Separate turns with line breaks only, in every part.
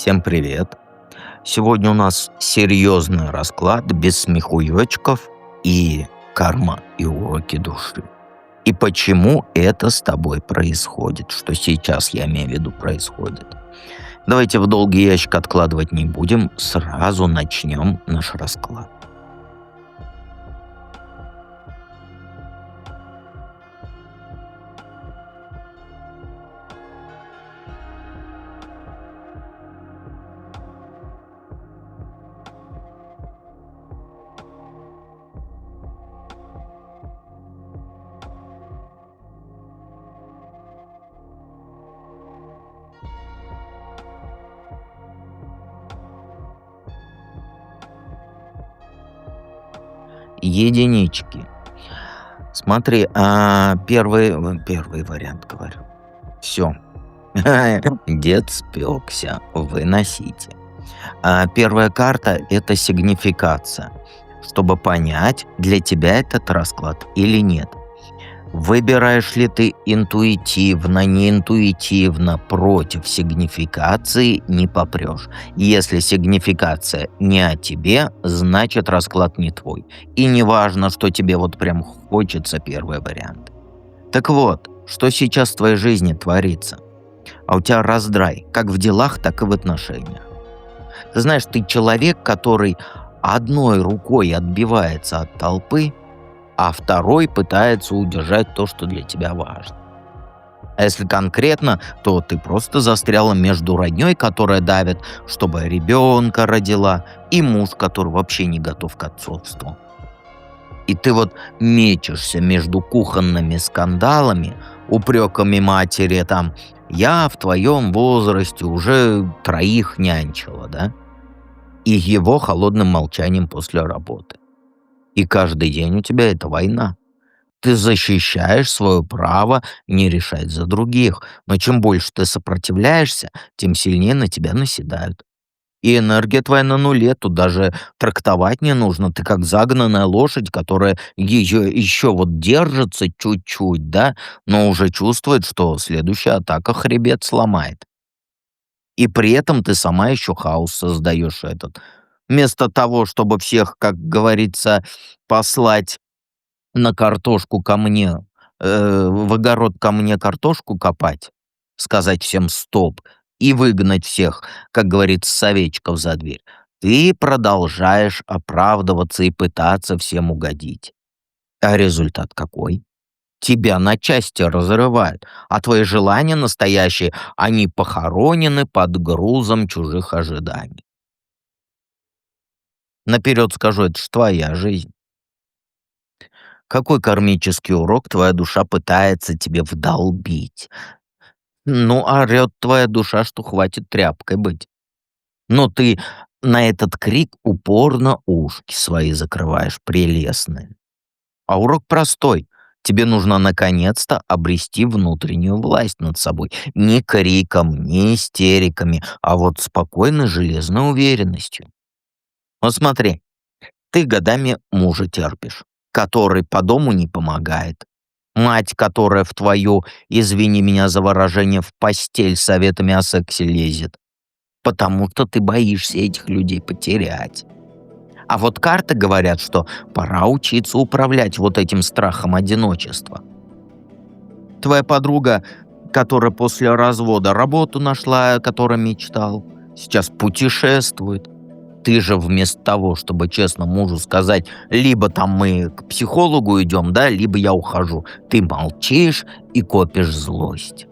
Всем привет! Сегодня у нас серьезный расклад без смехуёчков и карма и уроки души. И почему это с тобой происходит? Что сейчас, я имею в виду, происходит? Давайте в долгий ящик откладывать не будем, сразу начнем наш расклад. Единички. Смотри, первый вариант говорю. Все. Дед спекся. Выносите. Первая карта — это сигнификация, чтобы понять, для тебя этот расклад или нет. Выбираешь ли ты интуитивно, неинтуитивно, против сигнификации не попрешь. Если сигнификация не о тебе, значит расклад не твой. И не важно, что тебе вот прям хочется первый вариант. Так вот, что сейчас в твоей жизни творится? А у тебя раздрай, как в делах, так и в отношениях. Ты знаешь, ты человек, который одной рукой отбивается от толпы, а второй пытается удержать то, что для тебя важно. А если конкретно, то ты просто застряла между родней, которая давит, чтобы ребенка родила, и муж, который вообще не готов к отцовству. И ты вот мечешься между кухонными скандалами, упреками матери, там, я в твоем возрасте уже 3 нянчила, да? И его холодным молчанием после работы. И каждый день у тебя это война. Ты защищаешь свое право не решать за других. Но чем больше ты сопротивляешься, тем сильнее на тебя наседают. И энергия твоя на нуле, тут даже трактовать не нужно. Ты как загнанная лошадь, которая ее еще вот держится чуть-чуть, да, но уже чувствует, что следующая атака хребет сломает. И при этом ты сама еще хаос создаешь этот. Вместо того, чтобы всех, как говорится, послать на картошку ко мне, в огород ко мне картошку копать, сказать всем стоп и выгнать всех, как говорится, с овечков за дверь, ты продолжаешь оправдываться и пытаться всем угодить. А результат какой? Тебя на части разрывают, а твои желания настоящие, они похоронены под грузом чужих ожиданий. Наперед скажу, это ж твоя жизнь. Какой кармический урок твоя душа пытается тебе вдолбить? Ну, орет твоя душа, что хватит тряпкой быть. Но ты на этот крик упорно ушки свои закрываешь, прелестные. А урок простой. Тебе нужно наконец-то обрести внутреннюю власть над собой. Не криком, не истериками, а вот спокойной железной уверенностью. Вот смотри, ты годами мужа терпишь, который по дому не помогает. Мать, которая в твою, извини меня за выражение, в постель советами о сексе лезет. Потому что ты боишься этих людей потерять. А вот карты говорят, что пора учиться управлять вот этим страхом одиночества. Твоя подруга, которая после развода работу нашла, о которой мечтал, сейчас путешествует. Ты же вместо того, чтобы честно мужу сказать, либо там мы к психологу идем, да, либо я ухожу, ты молчишь и копишь злость.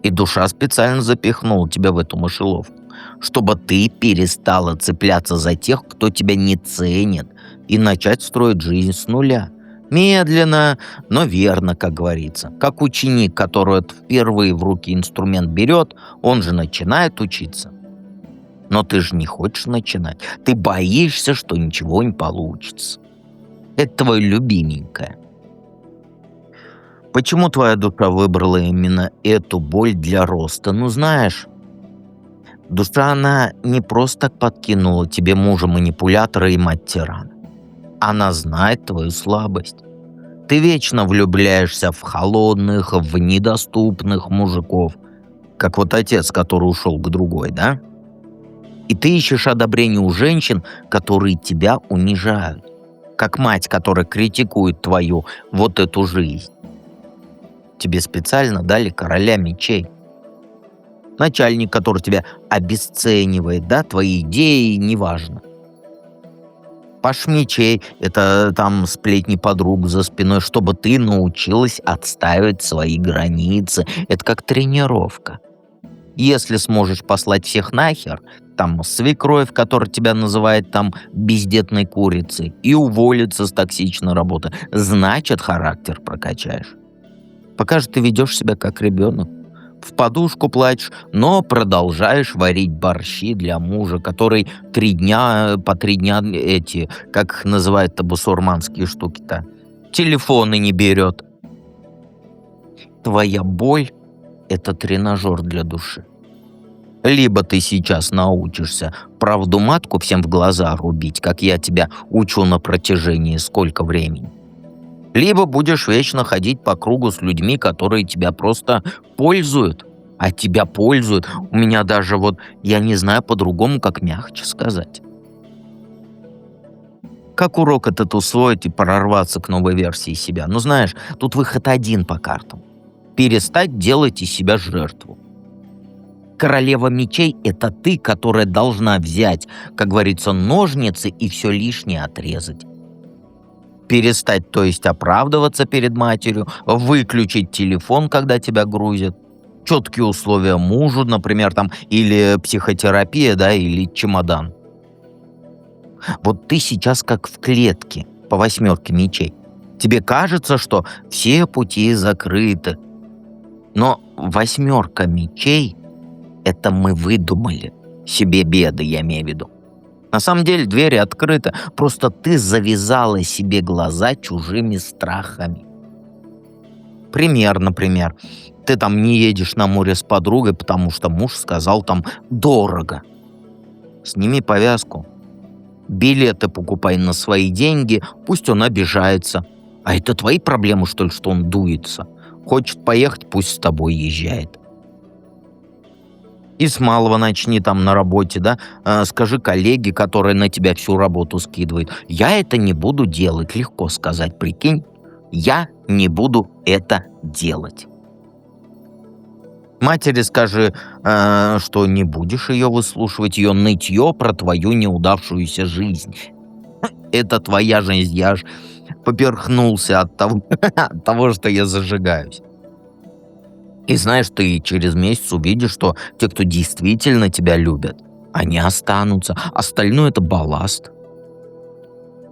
И душа специально запихнула тебя в эту мышеловку, чтобы ты перестала цепляться за тех, кто тебя не ценит, и начать строить жизнь с нуля. Медленно, но верно, как говорится. Как ученик, который впервые в руки инструмент берет, он же начинает учиться. Но ты же не хочешь начинать. Ты боишься, что ничего не получится. Это твое любименькое. Почему твоя душа выбрала именно эту боль для роста? Ну, знаешь, душа, она не просто так подкинула тебе мужа-манипулятора и мать-тирана. Она знает твою слабость. Ты вечно влюбляешься в холодных, в недоступных мужиков. как вот отец, который ушел к другой, да? И ты ищешь одобрение у женщин, которые тебя унижают. Как мать, которая критикует твою вот эту жизнь. Тебе специально дали короля мечей. Начальник, который тебя обесценивает, да, твои идеи, неважно. Паш мечей — это там сплетни подруг за спиной, чтобы ты научилась отстаивать свои границы. Это как тренировка. Если сможешь послать всех нахер, там свекровь, которая тебя называет там бездетной курицей, и уволиться с токсичной работы, значит характер прокачаешь. Пока же ты ведешь себя как ребенок. В подушку плачешь, но продолжаешь варить борщи для мужа, который 3 дня, по 3 дня эти, как их называют-то бусурманские штуки-то, телефоны не берет. Твоя боль — это тренажер для души. Либо ты сейчас научишься правду матку всем в глаза рубить, как я тебя учу на протяжении сколько времени, либо будешь вечно ходить по кругу с людьми, которые тебя просто пользуют. А тебя пользуют. У меня даже вот, я не знаю по-другому, как мягче сказать. Как урок этот усвоить и прорваться к новой версии себя? Ну знаешь, тут выход один по картам. Перестать делать из себя жертву. Королева мечей — это ты, которая должна взять, как говорится, ножницы и все лишнее отрезать. Перестать, то есть оправдываться перед матерью, выключить телефон, когда тебя грузят, четкие условия мужу, например, там, или психотерапия, да, или чемодан. Вот ты сейчас как в клетке по 8 мечей. Тебе кажется, что все пути закрыты. Но 8 мечей — это мы выдумали. Себе беды, я имею в виду. На самом деле двери открыты, просто ты завязала себе глаза чужими страхами. Пример, например. Ты там не едешь на море с подругой, потому что муж сказал там дорого. Сними повязку. Билеты покупай на свои деньги, пусть он обижается. А это твои проблемы, что ли, что он дуется? Хочет поехать, пусть с тобой езжает. И с малого начни там на работе, да, скажи коллеге, которая на тебя всю работу скидывает: я это не буду делать. Легко сказать, прикинь. Я не буду это делать. Матери скажи, что не будешь ее выслушивать, ее нытье про твою неудавшуюся жизнь. Это твоя жизнь, я ж поперхнулся от того, от того, что я зажигаюсь. И знаешь, ты через месяц увидишь, что те, кто действительно тебя любят, они останутся. Остальное — это балласт.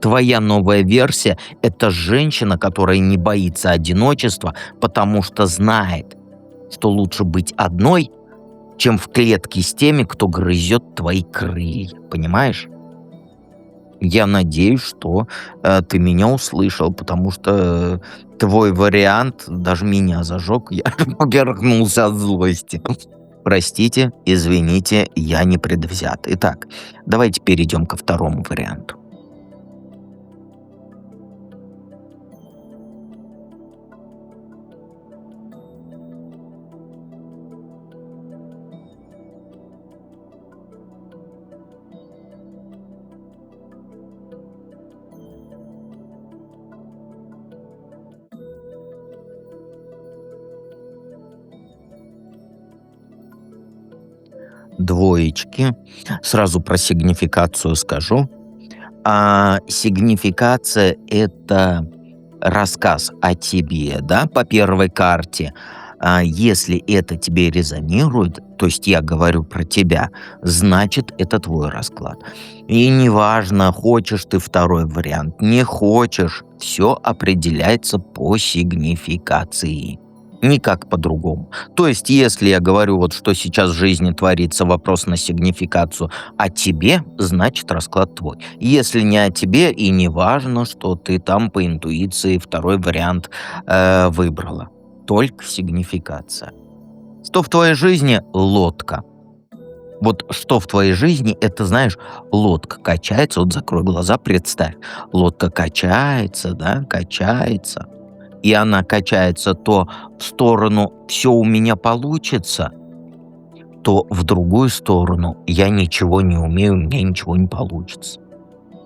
Твоя новая версия — это женщина, которая не боится одиночества, потому что знает, что лучше быть одной, чем в клетке с теми, кто грызет твои крылья. Понимаешь? Я надеюсь, что ты меня услышал, потому что твой вариант даже меня зажег. Я поперхнулся от злости. Простите, извините, я не предвзят. Итак, давайте перейдем ко второму варианту. Двоечки. Сразу про сигнификацию скажу. Сигнификация — это рассказ о тебе, да, по первой карте. Если это тебе резонирует, то есть я говорю про тебя, значит, это твой расклад. И неважно, хочешь ты второй вариант, не хочешь, все определяется по сигнификации. Никак по-другому. То есть, если я говорю, вот что сейчас в жизни творится, вопрос на сигнификацию о тебе, значит расклад твой. Если не о тебе, и не важно, что ты там по интуиции второй вариант выбрала. Только сигнификация. Что в твоей жизни? Лодка. Вот что в твоей жизни, это, знаешь, лодка качается, вот закрой глаза, представь. Лодка качается, да, качается. И она качается то в сторону «все у меня получится», то в другую сторону я ничего не умею, у меня ничего не получится.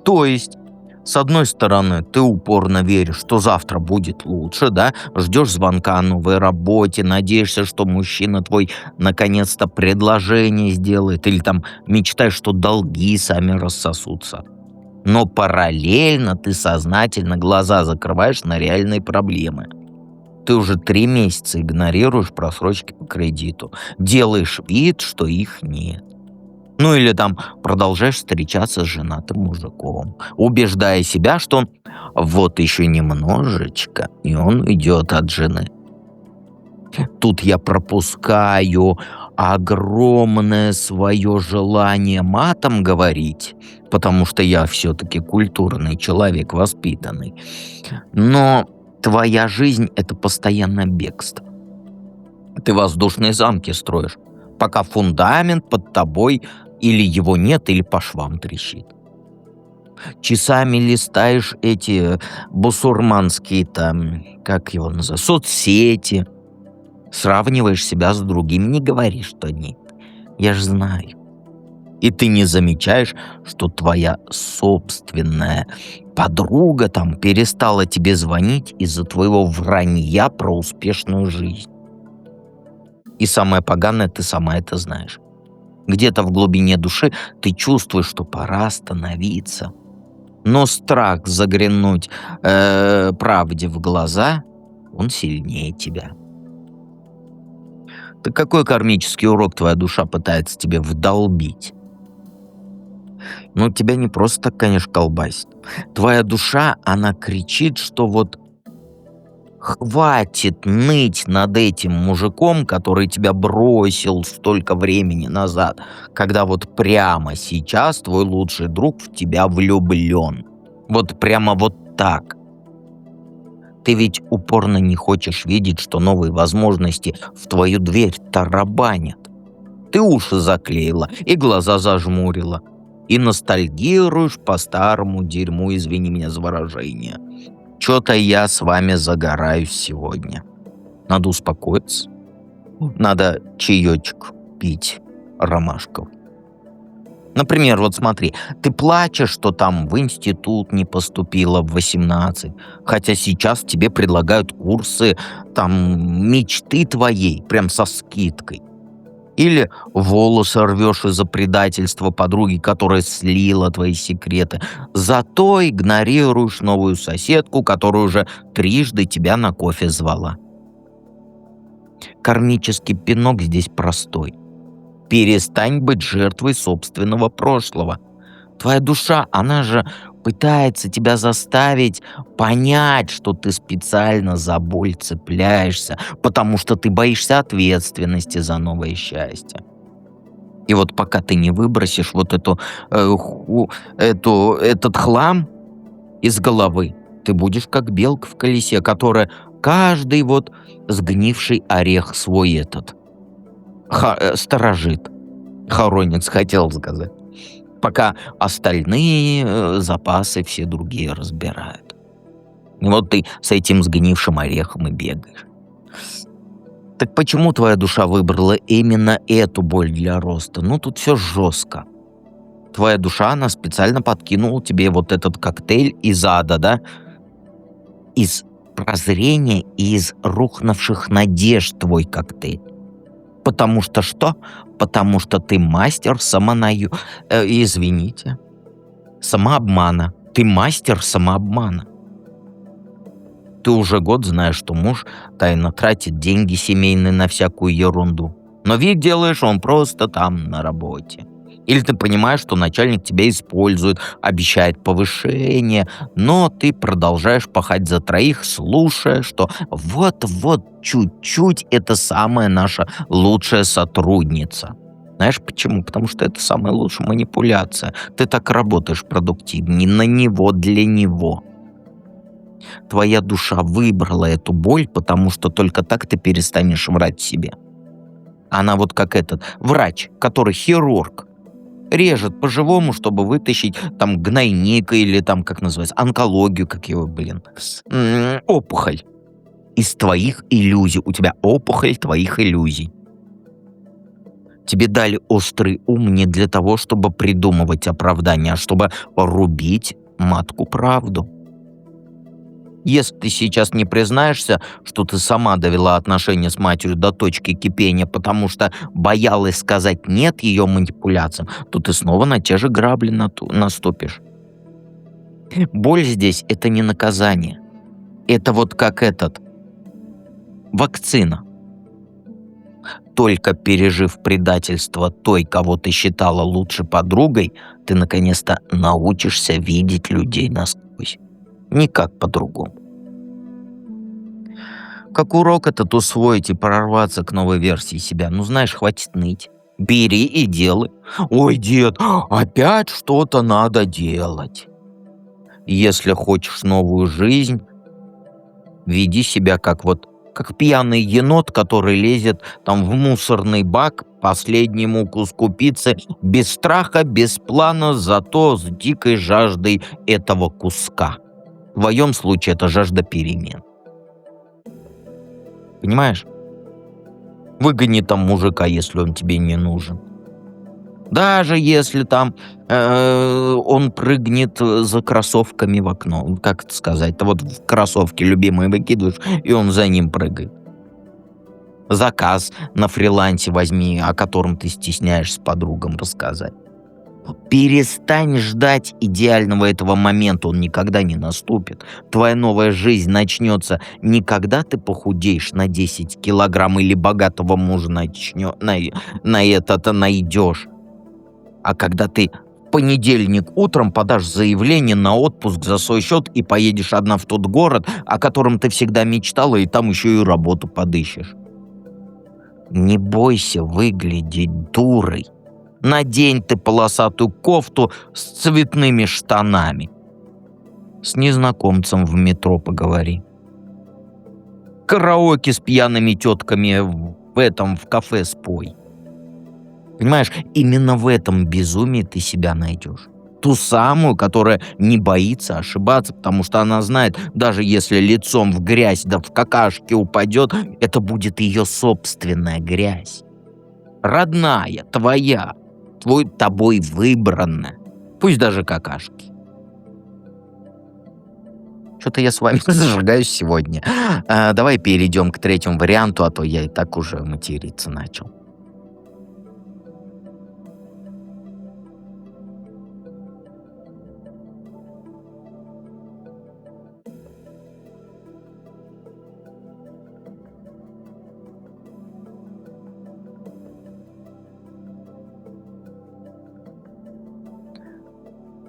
То есть, с одной стороны, ты упорно веришь, что завтра будет лучше, да, ждешь звонка о новой работе, надеешься, что мужчина твой наконец-то предложение сделает, или там мечтаешь, что долги сами рассосутся. Но параллельно ты сознательно глаза закрываешь на реальные проблемы. Ты уже 3 месяца игнорируешь просрочки по кредиту, делаешь вид, что их нет. Ну или там продолжаешь встречаться с женатым мужиком, убеждая себя, что вот еще немножечко, и он уйдет от жены. Тут я пропускаю огромное свое желание матом говорить, потому что я все-таки культурный человек, воспитанный. Но твоя жизнь — это постоянное бегство. Ты воздушные замки строишь, пока фундамент под тобой или его нет, или по швам трещит. Часами листаешь эти бусурманские там, как его называют, соцсети, сравниваешь себя с другими, не говоришь, что нет. Я ж знаю. И ты не замечаешь, что твоя собственная подруга там перестала тебе звонить из-за твоего вранья про успешную жизнь. И самое поганое, ты сама это знаешь. Где-то в глубине души ты чувствуешь, что пора остановиться. Но страх заглянуть правде в глаза, он сильнее тебя. Так какой кармический урок твоя душа пытается тебе вдолбить? Ну, тебя не просто так, конечно, колбасит. Твоя душа, она кричит, что вот хватит ныть над этим мужиком, который тебя бросил столько времени назад, когда вот прямо сейчас твой лучший друг в тебя влюблен. Вот прямо вот так. Ты ведь упорно не хочешь видеть, что новые возможности в твою дверь тарабанят. Ты уши заклеила и глаза зажмурила. И ностальгируешь по старому дерьму, извини меня за выражение. Чё-то я с вами загораюсь сегодня. Надо успокоиться. Надо чаечек пить ромашков. Например, вот смотри, ты плачешь, что там в институт не поступила в 18, хотя сейчас тебе предлагают курсы там мечты твоей, прям со скидкой. Или волосы рвешь из-за предательства подруги, которая слила твои секреты. Зато игнорируешь новую соседку, которая уже трижды тебя на кофе звала. Кармический пинок здесь простой. Перестань быть жертвой собственного прошлого. Твоя душа, она же пытается тебя заставить понять, что ты специально за боль цепляешься, потому что ты боишься ответственности за новое счастье. И вот пока ты не выбросишь вот этот хлам из головы, ты будешь как белка в колесе, которая каждый вот сгнивший орех свой сторожит. Хоронец, хотел сказать. Пока остальные запасы все другие разбирают. И вот ты с этим сгнившим орехом и бегаешь. Так почему твоя душа выбрала именно эту боль для роста? Ну, тут все жестко. Твоя душа, она специально подкинула тебе вот этот коктейль из ада, да? Из прозрения и из рухнувших надежд твой коктейль. Потому что что? Потому что ты мастер самообмана. Ты мастер самообмана. Ты уже год знаешь, что муж тайно тратит деньги семейные на всякую ерунду. Но вид делаешь, он просто там на работе. Или ты понимаешь, что начальник тебя использует, обещает повышение, но ты продолжаешь пахать за троих, слушая, что вот-вот чуть-чуть это самая наша лучшая сотрудница. Знаешь почему? Потому что это самая лучшая манипуляция. Ты так работаешь продуктивнее на него, для него. Твоя душа выбрала эту боль, потому что только так ты перестанешь врать себе. Она вот как этот врач, который хирург, режет по-живому, чтобы вытащить там гнойник или там, как называется, онкологию, как его, опухоль. Из твоих иллюзий. У тебя опухоль твоих иллюзий. Тебе дали острый ум не для того, чтобы придумывать оправдания, а чтобы рубить матку правду. Если ты сейчас не признаешься, что ты сама довела отношения с матерью до точки кипения, потому что боялась сказать «нет» ее манипуляциям, то ты снова на те же грабли наступишь. Боль здесь — это не наказание. Это вот как вакцина. Только пережив предательство той, кого ты считала лучшей подругой, ты наконец-то научишься видеть людей насквозь. Никак по-другому. Как урок этот усвоить и прорваться к новой версии себя. Ну, знаешь, хватит ныть. Бери и делай. Ой, дед, опять что-то надо делать. Если хочешь новую жизнь, веди себя как пьяный енот, который лезет там в мусорный бак последнему куску пиццы без страха, без плана, зато с дикой жаждой этого куска. В твоем случае это жажда перемен. Понимаешь? Выгони там мужика, если он тебе не нужен. Даже если там он прыгнет за кроссовками в окно. Как это сказать? Ты вот в кроссовки любимые выкидываешь, и он за ним прыгает. Заказ на фрилансе возьми, о котором ты стесняешься подругам рассказать. Перестань ждать идеального этого момента, он никогда не наступит. Твоя новая жизнь начнется не когда ты похудеешь на 10 килограмм или богатого мужа найдешь, а когда ты в понедельник утром подашь заявление на отпуск за свой счет и поедешь одна в тот город, о котором ты всегда мечтала, и там еще и работу подыщешь. Не бойся выглядеть дурой. Надень ты полосатую кофту с цветными штанами. С незнакомцем в метро поговори. Караоке с пьяными тетками в кафе спой. Понимаешь, именно в этом безумии ты себя найдешь. Ту самую, которая не боится ошибаться, потому что она знает, даже если лицом в грязь да в какашки упадет, это будет ее собственная грязь. Родная, твоя, тобой выбранная. Пусть даже какашки. Что-то я с вами зажигаюсь сегодня. Давай перейдем к третьему варианту, а то я и так уже материться начал.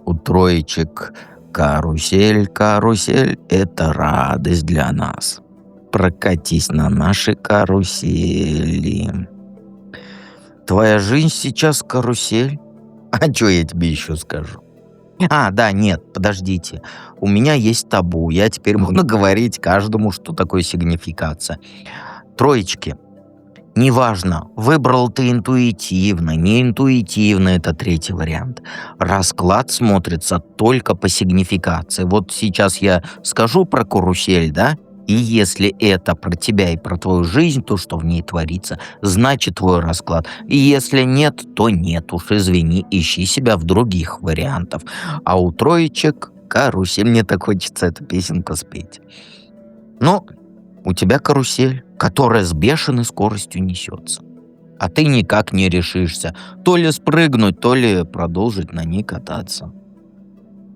У троечек карусель, карусель — это радость для нас. Прокатись на нашей карусели. Твоя жизнь сейчас карусель. А что я тебе еще скажу? Да, нет, подождите. У меня есть табу. Я теперь буду говорить каждому, что такое сигнификация. Троечки. Неважно, выбрал ты интуитивно, не интуитивно, это третий вариант. Расклад смотрится только по сигнификации. Вот сейчас я скажу про карусель, да? И если это про тебя и про твою жизнь, то, что в ней творится, значит твой расклад. И если нет, то нет уж, извини, ищи себя в других вариантах. А у троечек карусель, мне так хочется эту песенку спеть. Ну, у тебя карусель, которая с бешеной скоростью несется. А ты никак не решишься то ли спрыгнуть, то ли продолжить на ней кататься.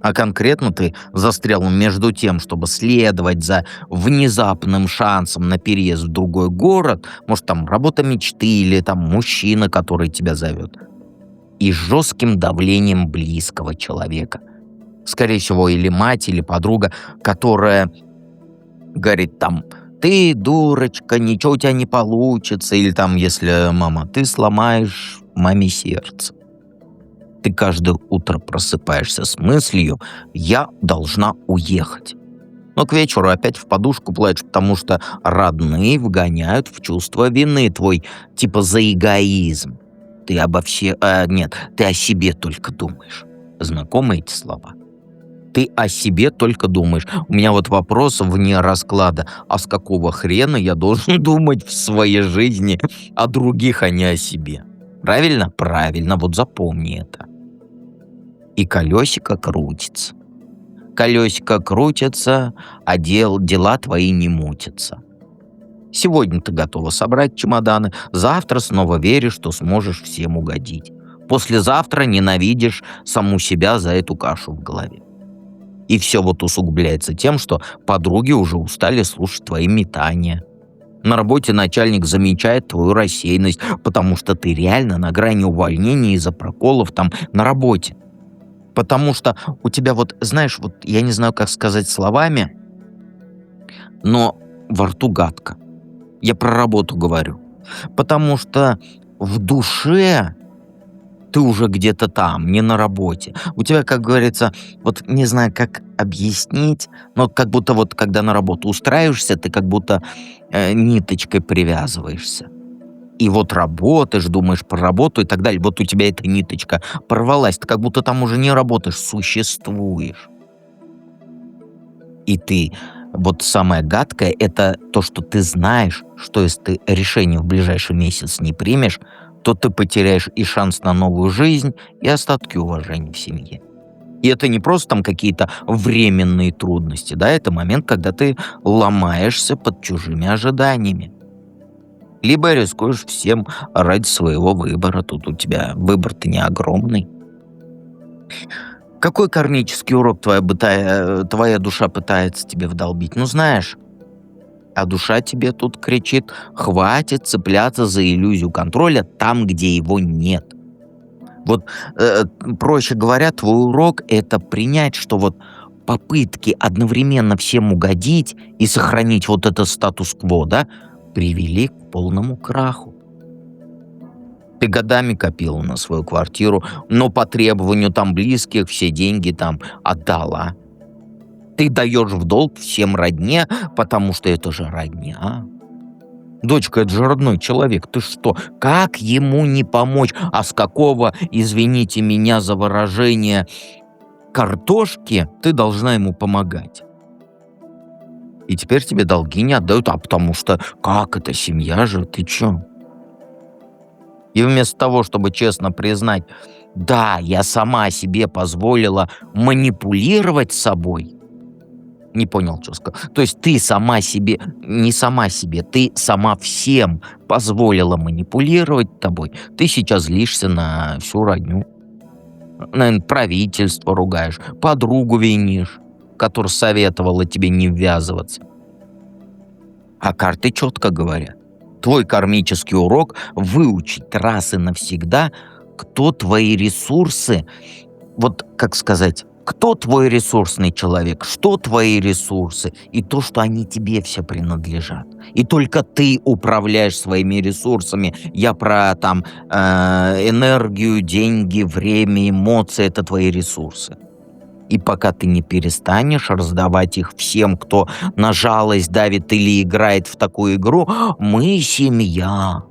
А конкретно ты застрял между тем, чтобы следовать за внезапным шансом на переезд в другой город, может, там работа мечты или там мужчина, который тебя зовет, и жестким давлением близкого человека. Скорее всего, или мать, или подруга, которая говорит там: ты дурочка, ничего у тебя не получится. Или там, если мама, ты сломаешь маме сердце. Ты каждое утро просыпаешься с мыслью: я должна уехать. Но к вечеру опять в подушку плачешь, потому что родные вгоняют в чувство вины твой, типа за эгоизм. Ты ты о себе только думаешь. Знакомы эти слова? Ты о себе только думаешь. У меня вот вопрос вне расклада. А с какого хрена я должен думать в своей жизни о других, а не о себе? Правильно? Правильно, вот запомни это. И колесико крутится. Колесико крутится, а дела твои не мутятся. Сегодня ты готова собрать чемоданы, завтра снова веришь, что сможешь всем угодить. Послезавтра ненавидишь саму себя за эту кашу в голове. И все вот усугубляется тем, что подруги уже устали слушать твои метания. На работе начальник замечает твою рассеянность, потому что ты реально на грани увольнения из-за проколов там на работе. Потому что у тебя вот, знаешь, вот я не знаю, как сказать словами, но во рту гадко. Я про работу говорю. Потому что в душе ты уже где-то там, не на работе. У тебя, как говорится, вот не знаю, как объяснить, но как будто вот когда на работу устраиваешься, ты как будто ниточкой привязываешься. И вот работаешь, думаешь про работу и так далее. Вот у тебя эта ниточка порвалась, ты как будто там уже не работаешь, существуешь. И ты, вот самое гадкое, это то, что ты знаешь, что если ты решение в ближайший месяц не примешь, то ты потеряешь и шанс на новую жизнь, и остатки уважения в семье. И это не просто там какие-то временные трудности, да, это момент, когда ты ломаешься под чужими ожиданиями. Либо рискуешь всем ради своего выбора, тут у тебя выбор-то не огромный. Какой кармический урок твоя душа пытается тебе вдолбить? Ну, знаешь, а душа тебе тут кричит: хватит цепляться за иллюзию контроля там, где его нет. Вот, проще говоря, твой урок — это принять, что вот попытки одновременно всем угодить и сохранить вот этот статус-кво, да, привели к полному краху. Ты годами копила на свою квартиру, но по требованию там близких все деньги там отдала. Ты даешь в долг всем родне, потому что это же родня. Дочка, это же родной человек, ты что? Как ему не помочь? А с какого, извините меня за выражение, картошки ты должна ему помогать? И теперь тебе долги не отдают, а потому что как это, семья же, ты чё? И вместо того, чтобы честно признать: да, я сама себе позволила манипулировать собой, не понял, что сказал. То есть ты сама себе, не сама себе, ты сама всем позволила манипулировать тобой. Ты сейчас злишься на всю родню. Наверное, правительство ругаешь, подругу винишь, которая советовала тебе не ввязываться. А карты четко говорят. Твой кармический урок — выучить раз и навсегда, кто твои ресурсы, вот как сказать, кто твой ресурсный человек, что твои ресурсы, и то, что они тебе все принадлежат. И только ты управляешь своими ресурсами. Я про там энергию, деньги, время, эмоции — это твои ресурсы. И пока ты не перестанешь раздавать их всем, кто на жалость давит или играет в такую игру, мы семья,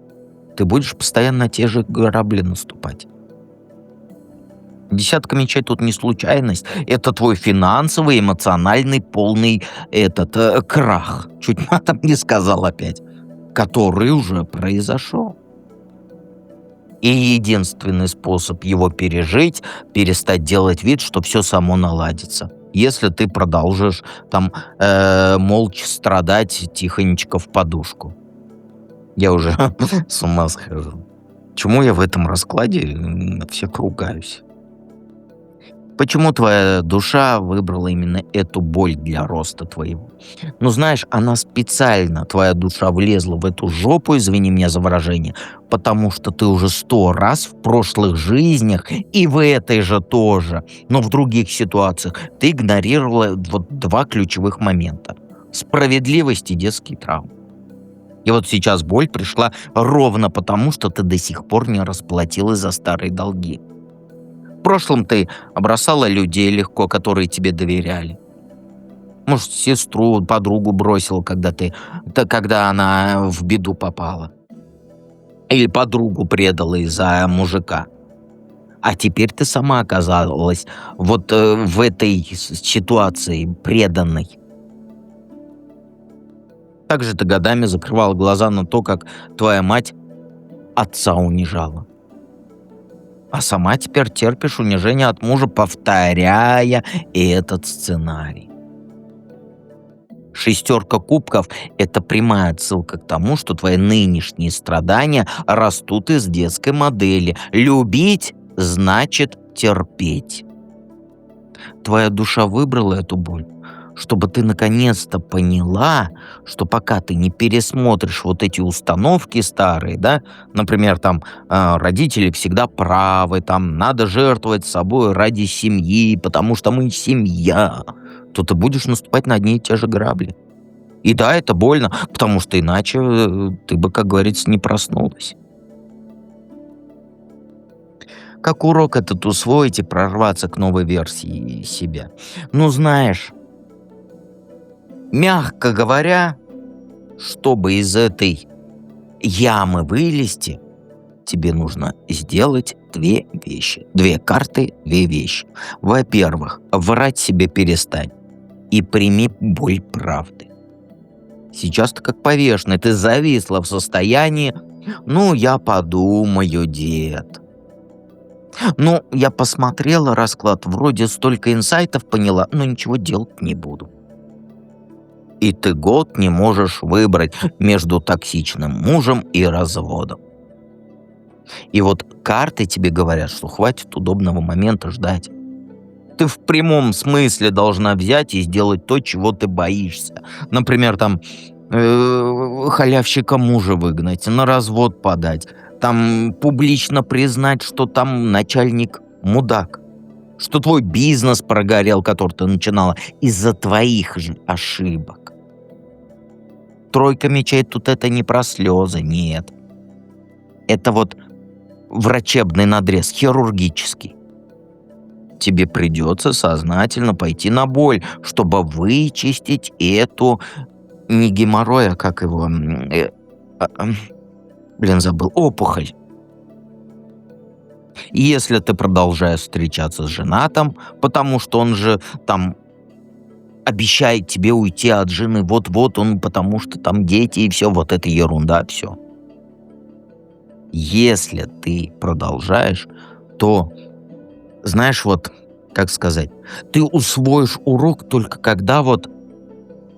ты будешь постоянно на те же грабли наступать. Десятка мечей тут не случайность. Это твой финансовый, эмоциональный, полный крах. Чуть матом не сказал опять. Который уже произошел. И единственный способ его пережить — перестать делать вид, что все само наладится. Если ты продолжишь там молча страдать тихонечко в подушку. Я уже с ума схожу. Чему я в этом раскладе на всех ругаюсь? Почему твоя душа выбрала именно эту боль для роста твоего? Ну, знаешь, она специально, твоя душа, влезла в эту жопу, извини меня за выражение, потому что ты уже 100 раз в прошлых жизнях и в этой же тоже, но в других ситуациях ты игнорировала вот два ключевых момента: справедливость и детские травмы. И вот сейчас боль пришла ровно потому, что ты до сих пор не расплатилась за старые долги. В прошлом ты бросала людей легко, которые тебе доверяли. Может, сестру, подругу бросила, когда она в беду попала. Или подругу предала из-за мужика. А теперь ты сама оказалась вот в этой ситуации преданной. Также ты годами закрывала глаза на то, как твоя мать отца унижала. А сама теперь терпишь унижение от мужа, повторяя этот сценарий. Шестерка кубков — это прямая отсылка к тому, что твои нынешние страдания растут из детской модели. Любить значит терпеть. Твоя душа выбрала эту боль, чтобы ты наконец-то поняла, что пока ты не пересмотришь вот эти установки старые, да, например, там родители всегда правы, там надо жертвовать собой ради семьи, потому что мы семья, то ты будешь наступать на одни и те же грабли. И да, это больно, потому что иначе ты бы, как говорится, не проснулась. Как урок этот усвоить и прорваться к новой версии себя? Ну, знаешь, мягко говоря, чтобы из этой ямы вылезти, тебе нужно сделать две вещи. Две карты, две вещи. Во-первых, врать себе перестань и прими боль правды. Сейчас ты как повешенный, ты зависла в состоянии «ну, я подумаю, дед». Ну, я посмотрела расклад, вроде столько инсайтов поняла, но ничего делать не буду. И ты год не можешь выбрать между токсичным мужем и разводом. И вот карты тебе говорят, что хватит удобного момента ждать. Ты в прямом смысле должна взять и сделать то, чего ты боишься. Например, там халявщика мужа выгнать, на развод подать, там публично признать, что там начальник мудак, что твой бизнес прогорел, который ты начинала из-за твоих же ошибок. Тройка мечей тут это не про слезы, нет. Это вот врачебный надрез, хирургический. Тебе придется сознательно пойти на боль, чтобы вычистить эту не геморрой, а как его... забыл. Опухоль. И если ты продолжаешь встречаться с женатым, потому что он же там обещает тебе уйти от жены, вот-вот он, потому что там дети и все, вот это ерунда, все. Если ты продолжаешь, то, знаешь, вот, как сказать, ты усвоишь урок только когда вот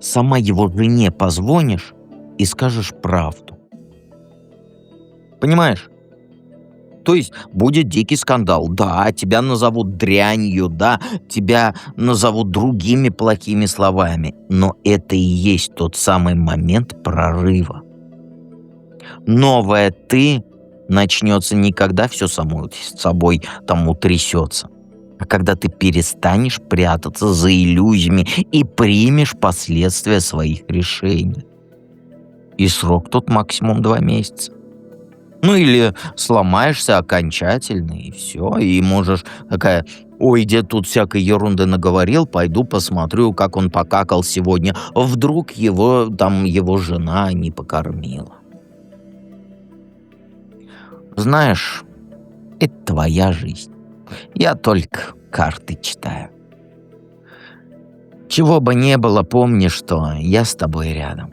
сама его жене позвонишь и скажешь правду. Понимаешь? То есть будет дикий скандал. Да, тебя назовут дрянью, да, тебя назовут другими плохими словами. Но это и есть тот самый момент прорыва. Новое «ты» начнется не когда все само собой там утрясется, а когда ты перестанешь прятаться за иллюзиями и примешь последствия своих решений. И срок тут максимум 2 месяца. Ну или сломаешься окончательно, и все, и можешь такая: ой, дед тут всякой ерунды наговорил, пойду посмотрю, как он покакал сегодня. Вдруг его жена не покормила. Знаешь, это твоя жизнь. Я только карты читаю. Чего бы не было, помни, что я с тобой рядом.